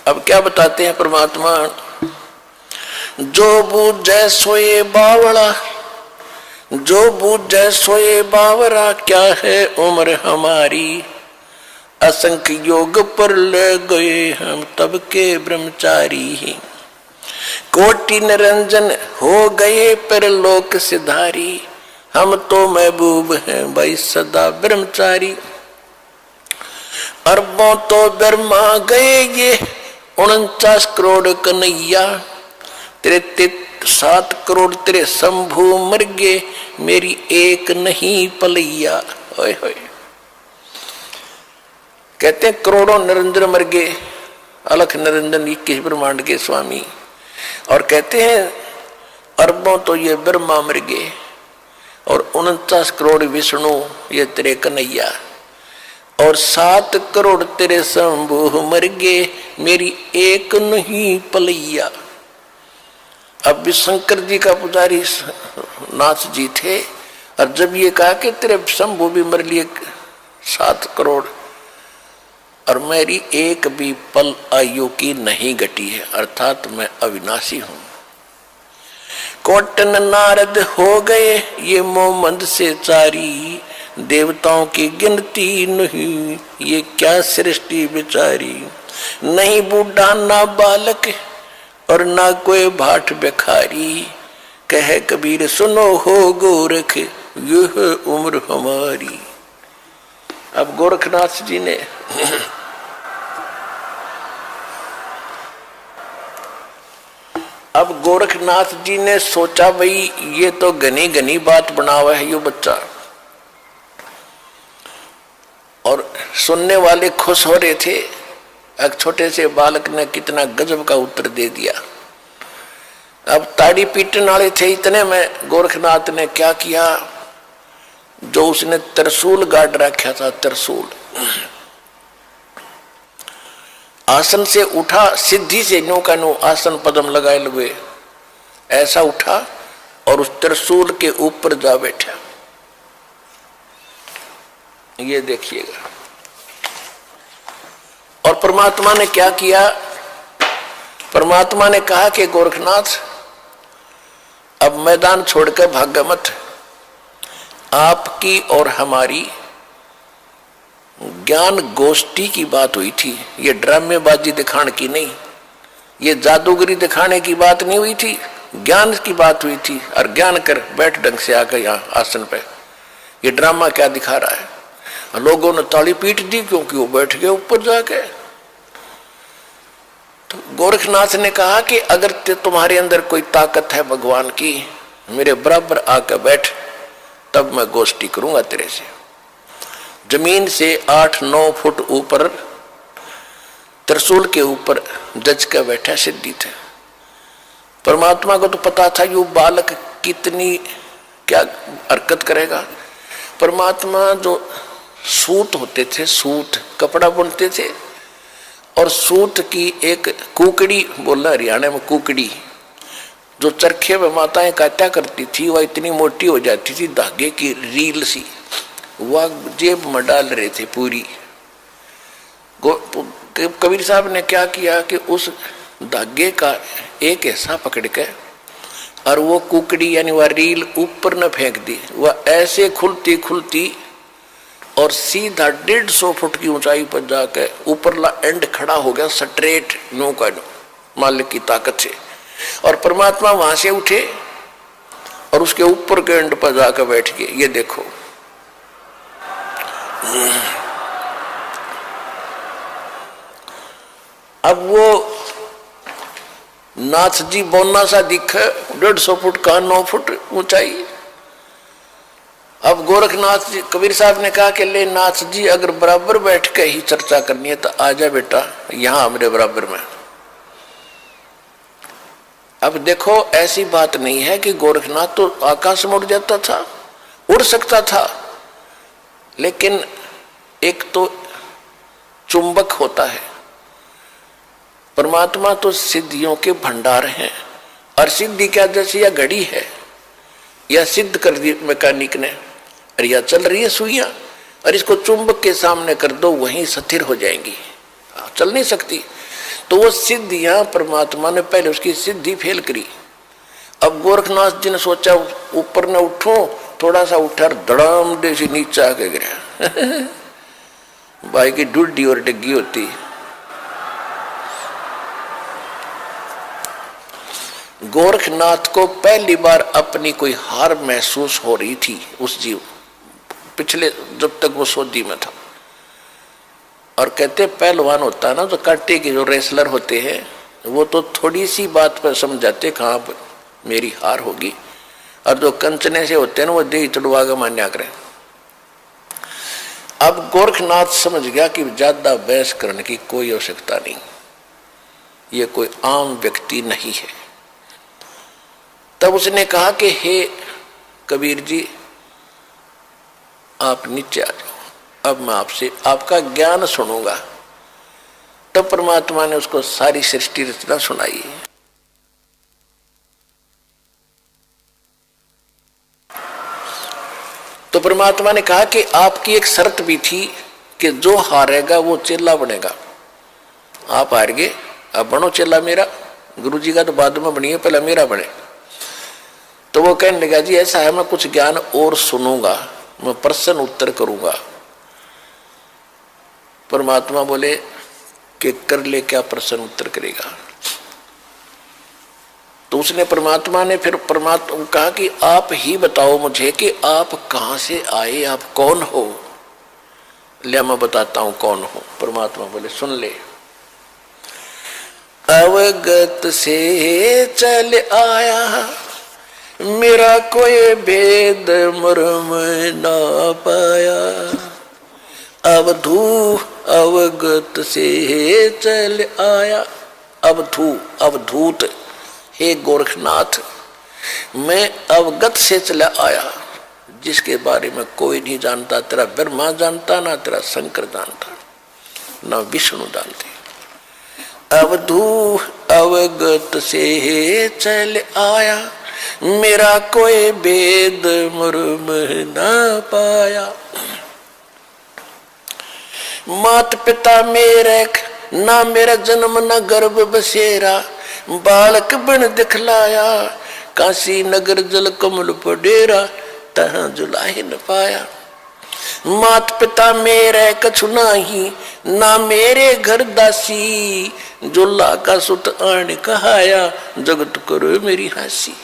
अब क्या बताते हैं परमात्मा, जो बूझे सोए बावड़ा, जो बूझे सोए बावरा, क्या है उम्र हमारी, असंख्य योग पर ले गए हम तब के ब्रह्मचारी, कोटि निरंजन हो गए पर लोक सिधारी, हम तो महबूब हैं भाई सदा ब्रह्मचारी। अरबों तो ब्रह्मा गए ये 49 करोड़ कन्हैया, तेरे 7 करोड़ तेरे शंभू मर गए, मेरी एक नहीं पलैया। ओए होए, कहते हैं करोड़ों निरंजन मर गए, अलख निरंजन 21 ब्रह्मांड के स्वामी, और कहते हैं अरबों तो ये ब्रह्मा मर गए और 49 करोड़ विष्णु ये तेरे कन्हैया, और 7 करोड़ तेरे शंभू मर गए, मेरी एक नहीं पलैया। अब भी शंकर जी का पुजारी नाथ जी थे, और जब ये कहा कि तेरे शंभू भी मर लिए 7 करोड़ और मेरी एक भी पल आयु की नहीं घटी है, अर्थात मैं अविनाशी हूं। कोटन नारद हो गए ये मोमंद से चारी, देवताओं की गिनती नहीं ये क्या सृष्टि बिचारी, नहीं बूढ़ा ना बालक और ना कोई भाट भिखारी, कहे कबीर सुनो हो गोरख यह उम्र हमारी। अब गोरखनाथ जी ने अब गोरखनाथ जी ने सोचा भाई ये तो घनी घनी बात बना हुआ है ये बच्चा, और सुनने वाले खुश हो रहे थे। एक छोटे से बालक ने कितना गजब का उत्तर दे दिया। अब ताड़ी पीटने वाले थे इतने में गोरखनाथ ने क्या किया, जो उसने त्रिशूल गाड़ रखा था, त्रिशूल आसन से उठा, सिद्धि से नो का नो आसन पदम लगाए लगे ऐसा उठा और उस त्रिशूल के ऊपर जा बैठा। ये देखिएगा। और परमात्मा ने क्या किया, परमात्मा ने कहा कि गोरखनाथ अब मैदान छोड़कर भाग मत, आपकी और हमारी ज्ञान गोष्ठी की बात हुई थी, ये ड्रामेबाजी दिखाने की नहीं, ये जादूगरी दिखाने की बात नहीं हुई थी, ज्ञान की बात हुई थी। और ज्ञान कर बैठ ढंग से आकर यहाँ आसन पे, ये ड्रामा क्या दिखा रहा है। लोगों ने ताली पीट दी क्योंकि वो बैठ गए ऊपर जाके। तो गोरखनाथ ने कहा कि अगर तुम्हारे अंदर कोई ताकत है भगवान की, मेरे बराबर आकर बैठ, तब मैं गोष्ठी करूंगा तेरे से। जमीन से 8-9 फुट ऊपर त्रिशूल के ऊपर जज का बैठा सिद्धि थे। परमात्मा को तो पता था ये बालक कितनी क्या हरकत करेगा। परमात्मा जो सूत होते थे, सूत कपड़ा बुनते थे, और सूत की एक कुकड़ी, बोलना हरियाणा में कुकड़ी, जो चरखे में माताएं काटा करती थी, वह इतनी मोटी हो जाती थी, धागे की रील सी, वह जेब में डाल रहे थे पूरी। कबीर साहब ने क्या किया कि उस धागे का एक हिस्सा पकड़ के और वो कुकड़ी यानी वह रील ऊपर न फेंक दी, वह ऐसे खुलती खुलती और सीधा 150 फुट की ऊंचाई पर जाकर ऊपरला एंड खड़ा हो गया, स्ट्रेट नो का नो, मालिक की ताकत से। और परमात्मा वहां से उठे और उसके ऊपर के एंड पर जाकर बैठ गए। ये देखो, अब वो नाथ जी बोना सा दिखे, 150 फुट का 9 फुट ऊंचाई। अब गोरखनाथ जी, कबीर साहब ने कहा कि ले नाथ जी, अगर बराबर बैठ के ही चर्चा करनी है तो आजा बेटा यहां मेरे बराबर में। अब देखो, ऐसी बात नहीं है कि गोरखनाथ तो आकाश में उड़ जाता था, उड़ सकता था, लेकिन एक तो चुंबक होता है। परमात्मा तो सिद्धियों के भंडार हैं, और सिद्धि क्या जैसे यह घड़ी है, यह सिद्ध कर दी मैकेनिक ने, और यह चल रही है सुइयां, और इसको चुंबक के सामने कर दो वहीं स्थिर हो जाएंगी, चल नहीं सकती। तो वो सिद्धियां परमात्मा ने पहले उसकी सिद्धि फेल करी। अब गोरखनाथ जी ने सोचा ऊपर न उठो, थोड़ा सा उठा, धड़ाम दे से नीचे आके गिरा। भाई की डुड्डी और डिग्गी होती। गोरखनाथ को पहली बार अपनी कोई हार महसूस हो रही थी उस जीव, पिछले जब तक वो सोदी में था। और कहते पहलवान होता है ना, तो कांटे के जो रेसलर होते हैं वो तो थोड़ी सी बात पर समझाते कहाँ मेरी हार होगी, और जो कंचने से होते हैं ना वो दे चढ़वा के मान्या करें। अब गोरखनाथ समझ गया कि ज्यादा बहस करने की कोई आवश्यकता नहीं, ये कोई आम व्यक्ति नहीं है। तब उसने कहा कि हे कबीर जी, आप नीचे आ जाओ, अब मैं आपसे आपका ज्ञान सुनूंगा। तब परमात्मा ने उसको सारी सृष्टि रचना सुनाई। तो परमात्मा ने कहा कि आपकी एक शर्त भी थी कि जो हारेगा वो चेला बनेगा। आप हार गए, अब बनो चेला मेरा। गुरु जी का तो बाद में बनिए, पहले मेरा बने। तो वो कहने लगा जी ऐसा है, मैं कुछ ज्ञान और सुनूंगा, मैं प्रश्न उत्तर करूंगा। परमात्मा बोले कि कर ले, क्या प्रश्न उत्तर करेगा। तो उसने परमात्मा ने फिर परमात्मा कहा कि आप ही बताओ मुझे कि आप कहां से आए, आप कौन हो। ले मैं बताता हूं कौन हो। परमात्मा बोले सुन ले। अवगत से चल आया, मेरा कोई भेद मर्म ना पाया। अवधू अवगत से चल आया, अवधू अवधूत, हे गोरखनाथ मैं अवगत से चला आया, जिसके बारे में कोई नहीं जानता। तेरा ब्रह्मा जानता, ना तेरा शंकर जानता, ना विष्णु जानते। अवधू अवगत से चल आया, मेरा कोई भेद मर्म ना पाया। मात पिता मेरे ना मेरा जन्म न गर्भ बसेरा, बालक बन दिखलाया, काशी नगर जल कमल पडेरा, तहाँ जुलाही न पाया। मात पिता मेरे कछु नाही, ना मेरे घर दासी, जुल्ला का सुत आन कहाया, जगत करो मेरी हंसी।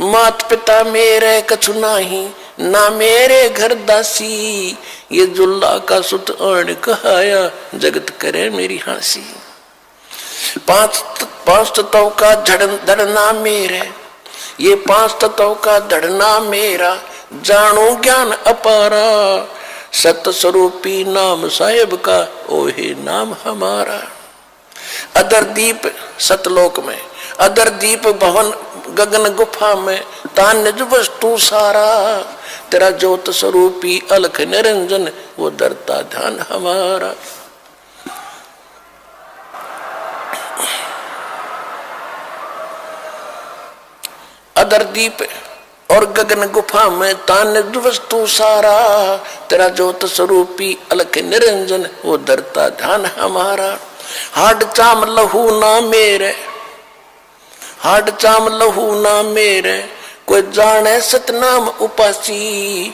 मात पिता मेरे कछु नाही, ना मेरे घर दासी, ये जुल्ला का सुत आन कहाया, जगत करे मेरी हंसी। पांच तत्वों का धड़ना मेरे, ये पांच तत्वों का धड़ना मेरा, जानो ज्ञान अपारा, सत स्वरूपी नाम साहेब का, ओहे नाम हमारा। अदर दीप सतलोक में, अदर दीप भवन गगन गुफा में, तान्य वस्तु सारा, तेरा ज्योत स्वरूपी अलख निरंजन, वो दरता ध्यान हमारा। अदर दीप और गगन गुफा में, तान्य वस्तु सारा, तेरा ज्योत स्वरूपी अलख निरंजन, वो दरता ध्यान हमारा। हाड चाम लहू ना मेरे, हाड चाम लहू ना मेरे, कोई जाने सतनाम उपासी,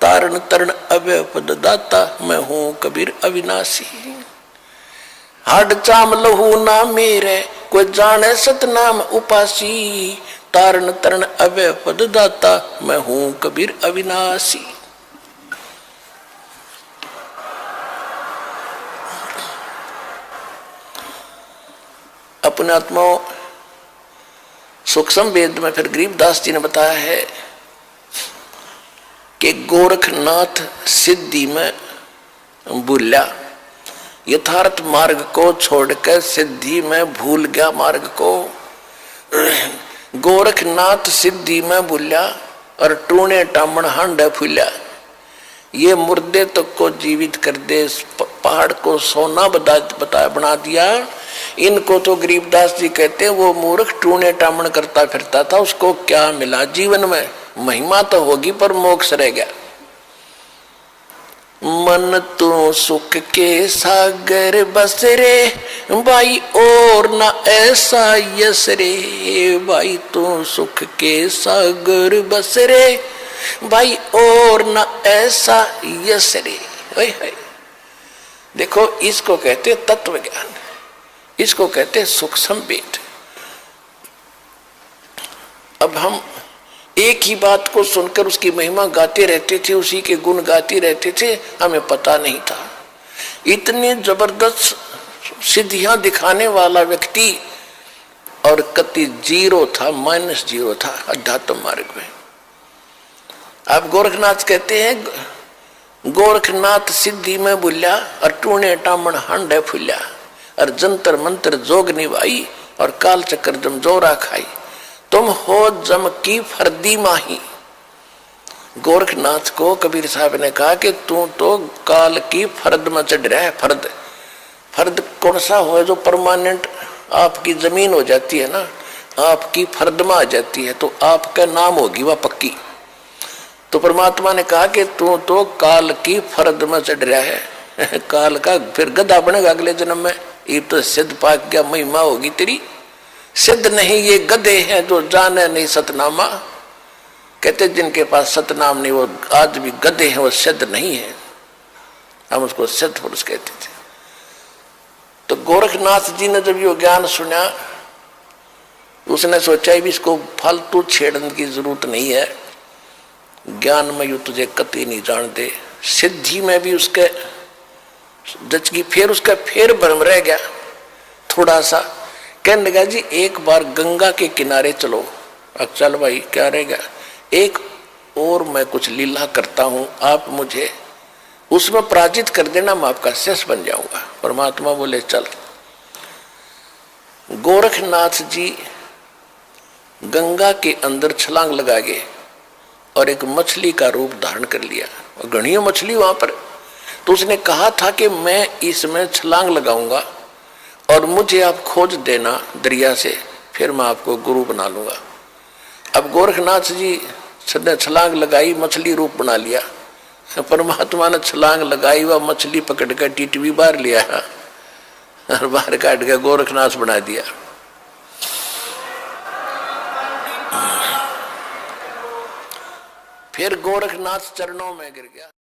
तारण तरण अव्यय पद दाता, मैं हूं कबीर अविनाशी। हाड चाम लहू ना मेरे, कोई जाने सतनाम उपासी, तारण तरण अव्यय पद दाता, मैं हूं कबीर अविनाशी। अपने आत्माओं सूक्ष्म वेद में फिर गरीबदास जी ने बताया है कि गोरखनाथ सिद्धि में भूला, यथार्थ मार्ग को छोड़कर सिद्धि में भूल गया मार्ग को। गोरखनाथ सिद्धि में भूला और टूणे टामण हांडा फूला। ये मुर्दे तक को जीवित कर दे, पहाड़ को सोना बना दिया। इनको तो गरीबदास जी कहते हैं वो मूर्ख टूणे टामण करता फिरता था, उसको क्या मिला जीवन में? महिमा तो होगी पर मोक्ष रह गया। मन तो सुख के सागर बस रे, भाई और ना ऐसा यस रे, भाई तू सुख के सागर बस रे, भाई और ना ऐसा यस रे। देखो इसको कहते तत्व ज्ञान, इसको कहते सुख संवेद। अब हम एक ही बात को सुनकर उसकी महिमा गाते रहते थे, उसी के गुण गाते रहते थे, हमें पता नहीं था इतनी जबरदस्त सिद्धियां दिखाने वाला व्यक्ति और कति जीरो था, -0 था अध्यात्म मार्ग में। अब गोरखनाथ कहते हैं गोरखनाथ सिद्धि में बुल्या और टूणे टामण हांडे फुल्या, और जंतर मंत्र जोग निभाई और काल चक्कर जम जोरा खाई, तुम हो जम की फर्दी माही। गोरखनाथ को कबीर साहब ने कहा कि तू तो काल की फर्द में चढ़ रहा है। फर्द, फर्द कौन सा हो जो परमानेंट आपकी जमीन हो जाती है ना, आपकी फर्द में आ जाती है तो आपका नाम होगी वह पक्की। तो परमात्मा ने कहा कि तू तो काल की फर्द में चढ़ रहा है, काल का फिर गधा बनेगा अगले जन्म में। ये तो सिद्ध पाक क्या महिमा होगी तेरी। सिद्ध नहीं ये गधे हैं जो जाने नहीं सतनामा, कहते जिनके पास सतनाम नहीं वो आज भी गधे हैं, वो सिद्ध नहीं है। हम उसको सिद्ध पुरुष कहते थे। तो गोरखनाथ जी ने जब ये ज्ञान सुना, उसने सोचा भी इसको फालतू छेड़ने की जरूरत नहीं है, ज्ञान में यू तुझे कति नहीं जानते। सिद्धि में भी उसके जचगी, फिर उसका फिर भ्रम रह गया थोड़ा सा। कहने लगा जी एक बार गंगा के किनारे चलो। अब चल भाई क्या रहेगा, एक और मैं कुछ लीला करता हूं, आप मुझे उसमें पराजित कर देना, मैं आपका शिष्य बन जाऊंगा। परमात्मा बोले चल। गोरखनाथ जी गंगा के अंदर छलांग लगा गए और एक मछली का रूप धारण कर लिया, और घनी मछली वहां पर। तो उसने कहा था कि मैं इसमें छलांग लगाऊंगा और मुझे आप खोज देना दरिया से, फिर मैं आपको गुरु बना लूंगा। अब गोरखनाथ जी छलांग लगाई, मछली रूप बना लिया। परमात्मा ने छलांग लगाई, वह मछली पकड़ कर टिटवी बाहर लिया और बाहर काट के गोरखनाथ बना दिया। फिर गोरखनाथ चरणों में गिर गया।